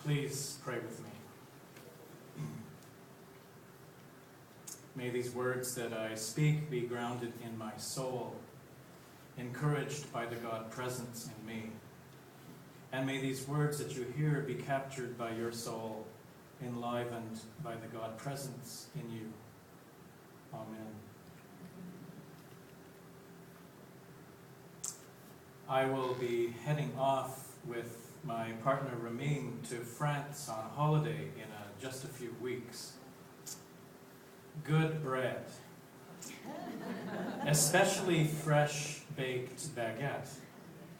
Please pray with me. May these words that I speak be grounded in my soul, encouraged by the God presence in me. And may these words that you hear be captured by your soul, enlivened by the God presence in you. Amen. I will be heading off with my partner Ramin to France on holiday in just a few weeks. Good bread, especially fresh baked baguette,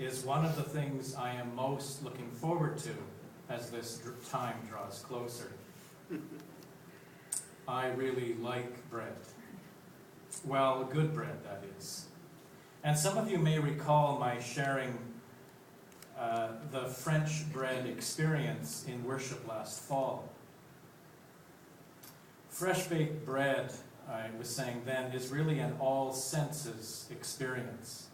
is one of the things I am most looking forward to as this time draws closer. I really like bread. Well, good bread, that is. And some of you may recall my sharing the French bread experience in worship last fall. Fresh baked bread, I was saying then, is really an all senses experience.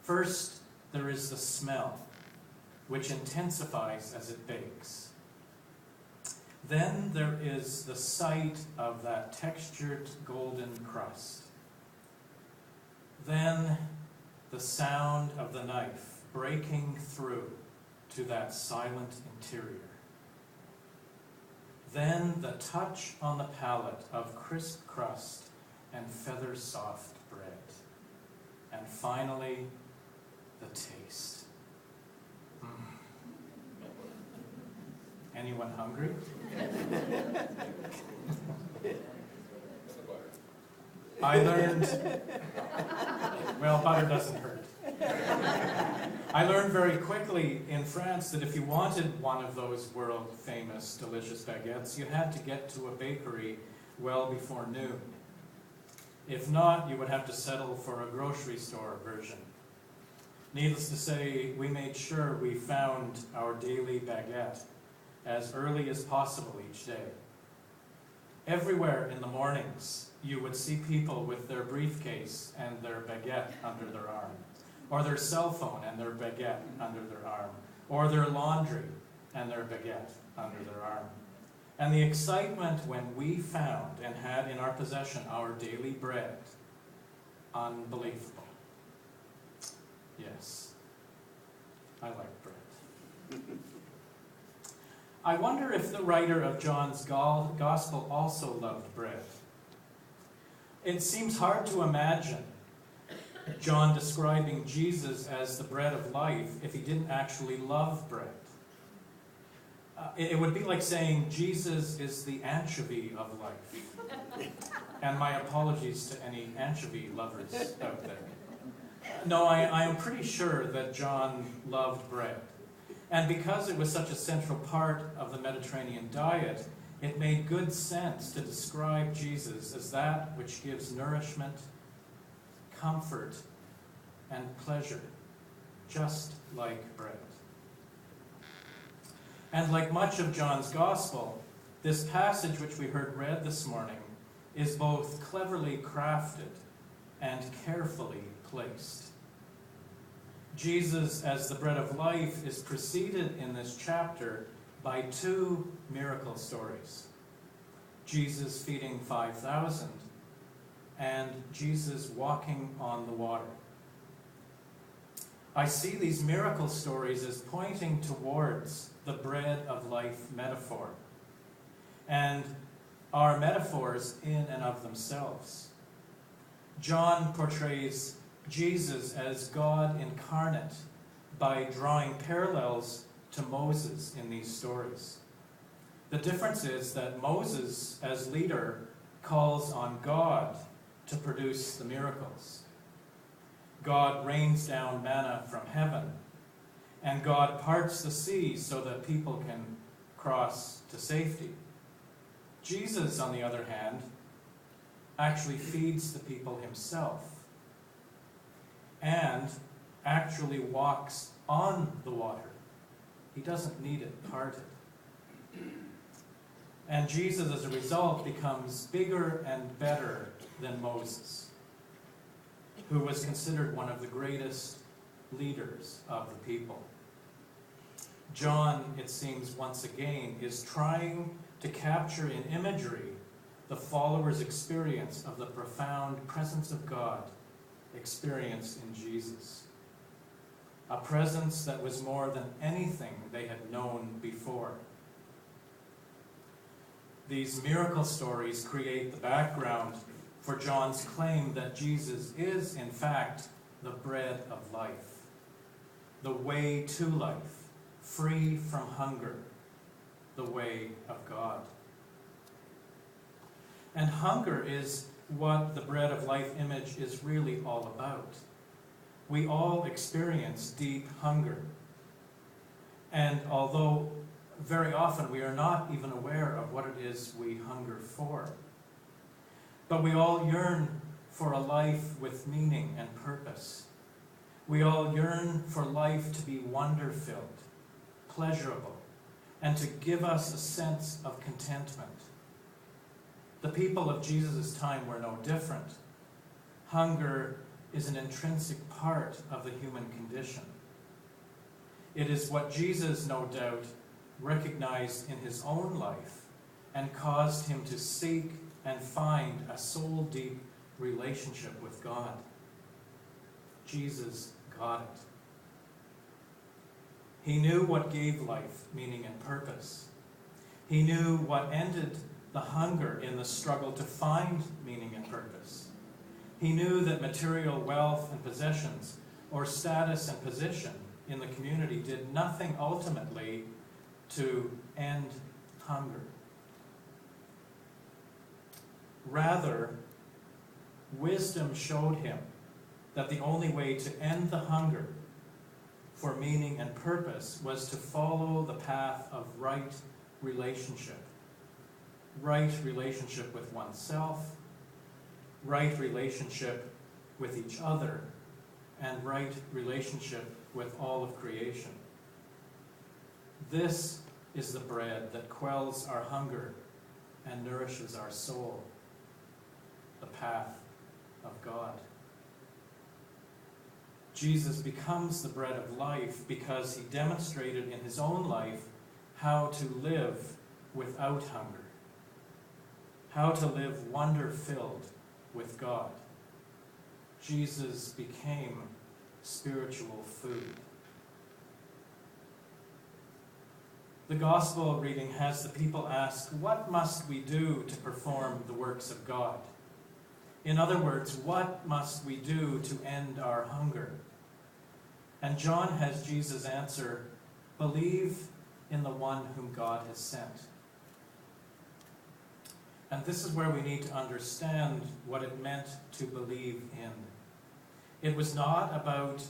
First, there is the smell, which intensifies as it bakes. Then there is the sight of that textured golden crust. Then the sound of the knife breaking through to that silent interior. Then the touch on the palate of crisp crust and feather-soft bread. And finally, the taste. Anyone hungry? I learned, well, butter doesn't hurt. I learned very quickly in France that if you wanted one of those world-famous delicious baguettes, you had to get to a bakery well before noon. If not, you would have to settle for a grocery store version. Needless to say, we made sure we found our daily baguette as early as possible each day. Everywhere in the mornings, you would see people with their briefcase and their baguette under their arm, or their cell phone and their baguette under their arm, or their laundry and their baguette under their arm. And the excitement when we found and had in our possession our daily bread, unbelievable. Yes, I like bread. I wonder if the writer of John's Gospel also loved bread. It seems hard to imagine John describing Jesus as the bread of life if he didn't actually love bread. It would be like saying Jesus is the anchovy of life. And my apologies to any anchovy lovers out there. No, I am pretty sure that John loved bread. And because it was such a central part of the Mediterranean diet, it made good sense to describe Jesus as that which gives nourishment, comfort, and pleasure, just like bread. And like much of John's Gospel, this passage which we heard read this morning is both cleverly crafted and carefully placed. Jesus, as the bread of life, is preceded in this chapter by two miracle stories. Jesus feeding 5,000 and Jesus walking on the water. I see these miracle stories as pointing towards the bread of life metaphor, and are metaphors in and of themselves. John portrays Jesus as God incarnate by drawing parallels to Moses in these stories. The difference is that Moses, as leader, calls on God to produce the miracles. God rains down manna from heaven, and God parts the sea so that people can cross to safety. Jesus, on the other hand, actually feeds the people himself and actually walks on the water. He doesn't need it parted. And Jesus, as a result, becomes bigger and better than Moses, who was considered one of the greatest leaders of the people. John, it seems once again, is trying to capture in imagery the follower's experience of the profound presence of God experienced in Jesus. A presence that was more than anything they had known before. These miracle stories create the background for John's claim that Jesus is, in fact, the bread of life, the way to life, free from hunger, the way of God. And hunger is what the bread of life image is really all about. We all experience deep hunger. And although very often we are not even aware of what it is we hunger for, but we all yearn for a life with meaning and purpose. We all yearn for life to be wonder-filled, pleasurable, and to give us a sense of contentment. The people of Jesus' time were no different. Hunger is an intrinsic part of the human condition. It is what Jesus, no doubt, recognized in his own life and caused him to seek and find a soul-deep relationship with God. Jesus got it. He knew what gave life meaning and purpose. He knew what ended the hunger in the struggle to find meaning and purpose. He knew that material wealth and possessions, or status and position in the community, did nothing ultimately to end hunger. Rather, wisdom showed him that the only way to end the hunger for meaning and purpose was to follow the path of right relationship. Right relationship with oneself, right relationship with each other, and right relationship with all of creation. This is the bread that quells our hunger and nourishes our soul, the path of God. Jesus becomes the bread of life because he demonstrated in his own life how to live without hunger, how to live wonder-filled with God. Jesus became spiritual food. The gospel reading has the people ask, what must we do to perform the works of God? In other words, what must we do to end our hunger? And John has Jesus answer, believe in the one whom God has sent. And this is where we need to understand what it meant to believe in. It was not about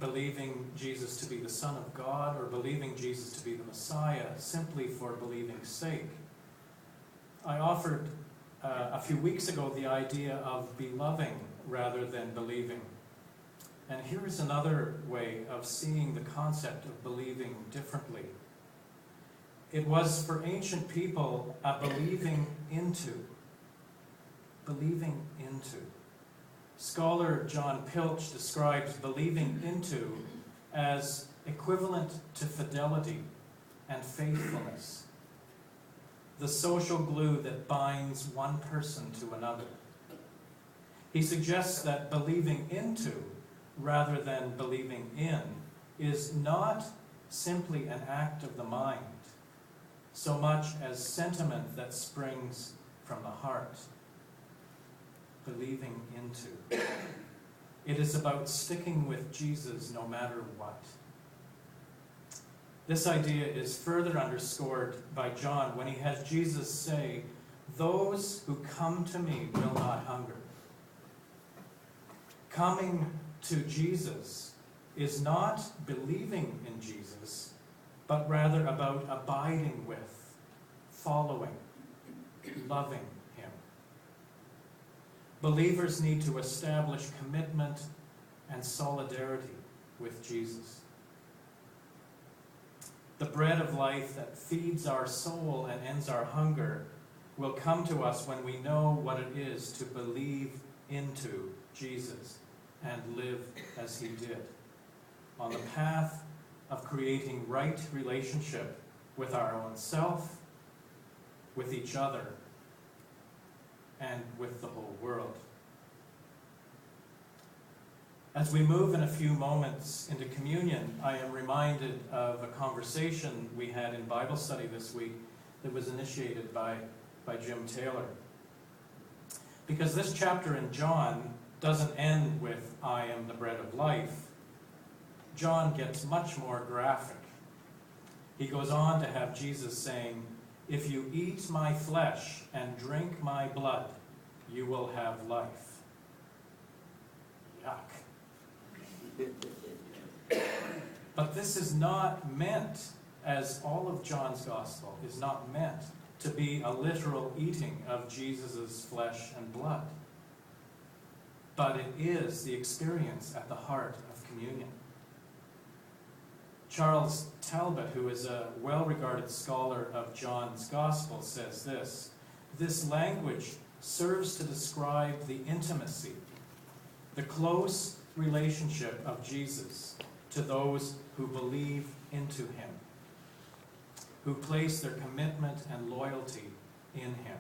believing Jesus to be the Son of God or believing Jesus to be the Messiah simply for believing's sake. I offered a few weeks ago the idea of beloving rather than believing. And here is another way of seeing the concept of believing differently. It was for ancient people a believing into. Believing into. Scholar John Pilch describes believing into as equivalent to fidelity and faithfulness, the social glue that binds one person to another. He suggests that believing into, rather than believing in, is not simply an act of the mind, so much as sentiment that springs from the heart. Believing into. It is about sticking with Jesus no matter what. This idea is further underscored by John when he has Jesus say, "Those who come to me will not hunger." Coming to Jesus is not believing in Jesus, but rather about abiding with, following, loving him. Believers need to establish commitment and solidarity with Jesus. The bread of life that feeds our soul and ends our hunger will come to us when we know what it is to believe into Jesus and live as he did, on the path of creating right relationship with our own self, with each other, and with the whole world. As we move in a few moments into communion, I am reminded of a conversation we had in Bible study this week that was initiated by Jim Taylor. Because this chapter in John doesn't end with, "I am the bread of life." John gets much more graphic. He goes on to have Jesus saying, "If you eat my flesh and drink my blood, you will have life." Yuck. But this is not meant, as all of John's gospel is not meant to be a literal eating of Jesus' flesh and blood. But it is the experience at the heart of communion. Charles Talbot, who is a well-regarded scholar of John's gospel, says this: "This language serves to describe the intimacy, the close relationship of Jesus to those who believe into him, who place their commitment and loyalty in him."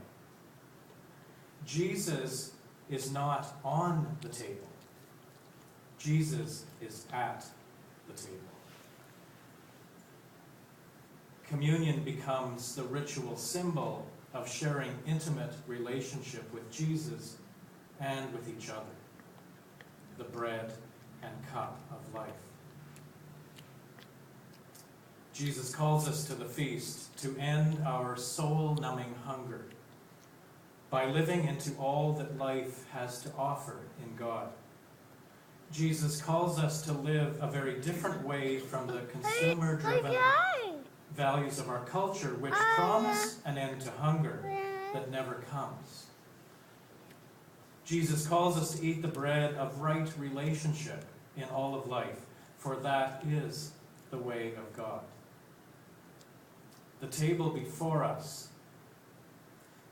Jesus is not on the table. Jesus is at the table. Communion becomes the ritual symbol of sharing intimate relationship with Jesus and with each other, the bread and cup of life. Jesus calls us to the feast to end our soul-numbing hunger by living into all that life has to offer in God. Jesus calls us to live a very different way from the consumer-driven values of our culture, which promise an end to hunger that never comes. Jesus calls us to eat the bread of right relationship in all of life, for that is the way of God. The table before us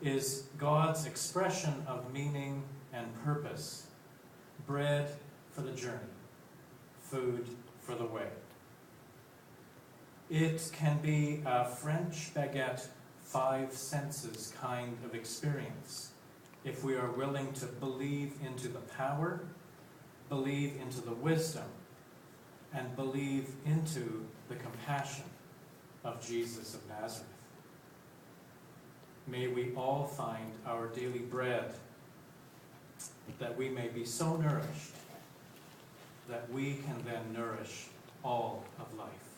is God's expression of meaning and purpose. Bread for the journey, food for the way. It can be a French baguette, 5 senses kind of experience if we are willing to believe into the power, believe into the wisdom, and believe into the compassion of Jesus of Nazareth. May we all find our daily bread, that we may be so nourished that we can then nourish all of life.